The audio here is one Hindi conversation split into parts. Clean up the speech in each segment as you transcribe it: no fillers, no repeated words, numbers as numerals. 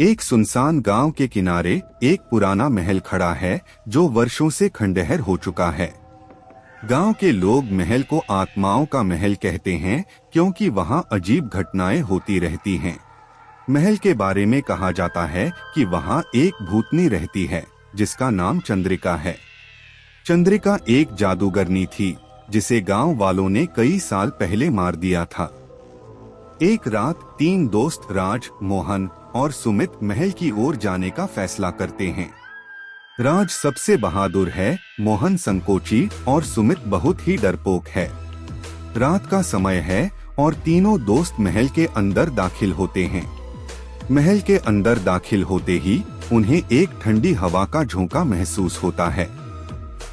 एक सुनसान गांव के किनारे एक पुराना महल खड़ा है जो वर्षों से खंडहर हो चुका है। गांव के लोग महल को आत्माओं का महल कहते हैं क्योंकि वहां अजीब घटनाएं होती रहती हैं। महल के बारे में कहा जाता है कि वहां एक भूतनी रहती है जिसका नाम चंद्रिका है। चंद्रिका एक जादूगरनी थी जिसे गांव वालों ने कई साल पहले मार दिया था। एक रात 3 दोस्त राज, मोहन और सुमित महल की ओर जाने का फैसला करते हैं। राज सबसे बहादुर है, मोहन संकोची और सुमित बहुत ही डरपोक है। रात का समय है और तीनों दोस्त महल के अंदर दाखिल होते हैं। महल के अंदर दाखिल होते ही उन्हें एक ठंडी हवा का झोंका महसूस होता है।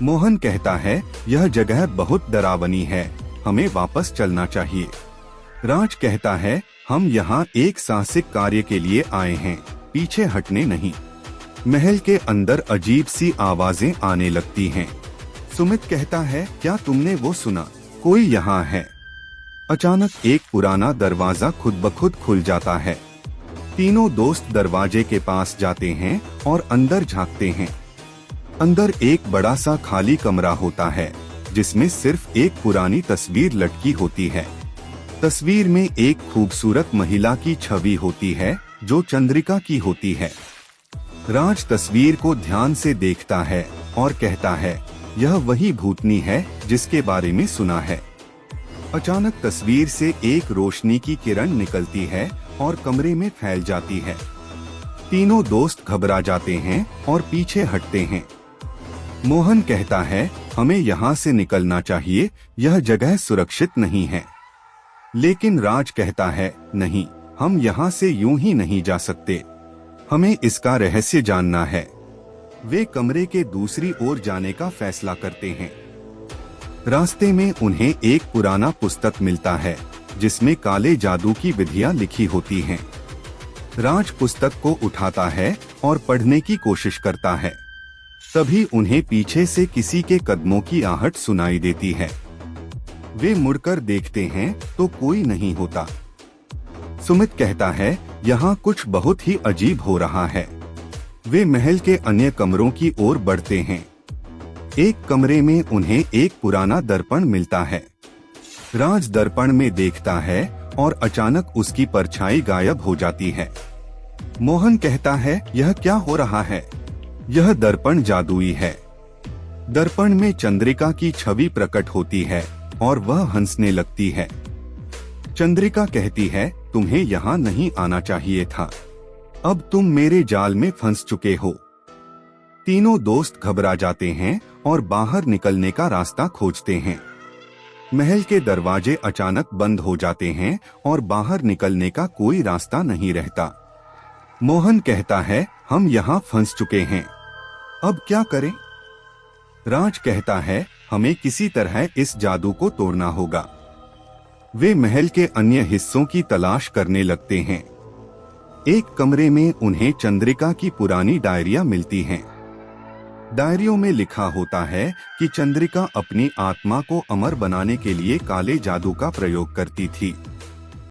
मोहन कहता है, यह जगह बहुत डरावनी है, हमें वापस चलना चाहिए। राज कहता है, हम यहाँ एक साहसिक कार्य के लिए आए हैं, पीछे हटने नहीं। महल के अंदर अजीब सी आवाजें आने लगती हैं। सुमित कहता है, क्या तुमने वो सुना? कोई यहाँ है। अचानक एक पुराना दरवाजा खुद ब खुद खुल जाता है। तीनों दोस्त दरवाजे के पास जाते हैं और अंदर झांकते हैं। अंदर एक बड़ा सा खाली कमरा होता है जिसमें सिर्फ एक पुरानी तस्वीर लटकी होती है। तस्वीर में एक खूबसूरत महिला की छवि होती है जो चंद्रिका की होती है। राज तस्वीर को ध्यान से देखता है और कहता है, यह वही भूतनी है जिसके बारे में सुना है। अचानक तस्वीर से एक रोशनी की किरण निकलती है और कमरे में फैल जाती है। तीनों दोस्त घबरा जाते हैं और पीछे हटते हैं। मोहन कहता है, हमें यहाँ से निकलना चाहिए, यह जगह सुरक्षित नहीं है। लेकिन राज कहता है, नहीं, हम यहाँ से यूं ही नहीं जा सकते, हमें इसका रहस्य जानना है। वे कमरे के दूसरी ओर जाने का फैसला करते हैं। रास्ते में उन्हें एक पुराना पुस्तक मिलता है जिसमें काले जादू की विधियां लिखी होती हैं। राज पुस्तक को उठाता है और पढ़ने की कोशिश करता है। तभी उन्हें पीछे से किसी के कदमों की आहट सुनाई देती है। वे मुड़कर देखते हैं तो कोई नहीं होता। सुमित कहता है, यहाँ कुछ बहुत ही अजीब हो रहा है। वे महल के अन्य कमरों की ओर बढ़ते हैं। एक कमरे में उन्हें एक पुराना दर्पण मिलता है। राज दर्पण में देखता है और अचानक उसकी परछाई गायब हो जाती है। मोहन कहता है, यह क्या हो रहा है? यह दर्पण जादुई है। दर्पण में चंद्रिका की छवि प्रकट होती है और वह हंसने लगती है। चंद्रिका कहती है, तुम्हें यहाँ नहीं आना चाहिए था, अब तुम मेरे जाल में फंस चुके हो। तीनों दोस्त घबरा जाते हैं और बाहर निकलने का रास्ता खोजते हैं। महल के दरवाजे अचानक बंद हो जाते हैं और बाहर निकलने का कोई रास्ता नहीं रहता। मोहन कहता है, हम यहाँ फंस चुके हैं, अब क्या करें? राज कहता है, हमें किसी तरह इस जादू को तोड़ना होगा। वे महल के अन्य हिस्सों की तलाश करने लगते हैं। एक कमरे में उन्हें चंद्रिका की पुरानी डायरियां मिलती हैं। डायरियों में लिखा होता है कि चंद्रिका अपनी आत्मा को अमर बनाने के लिए काले जादू का प्रयोग करती थी।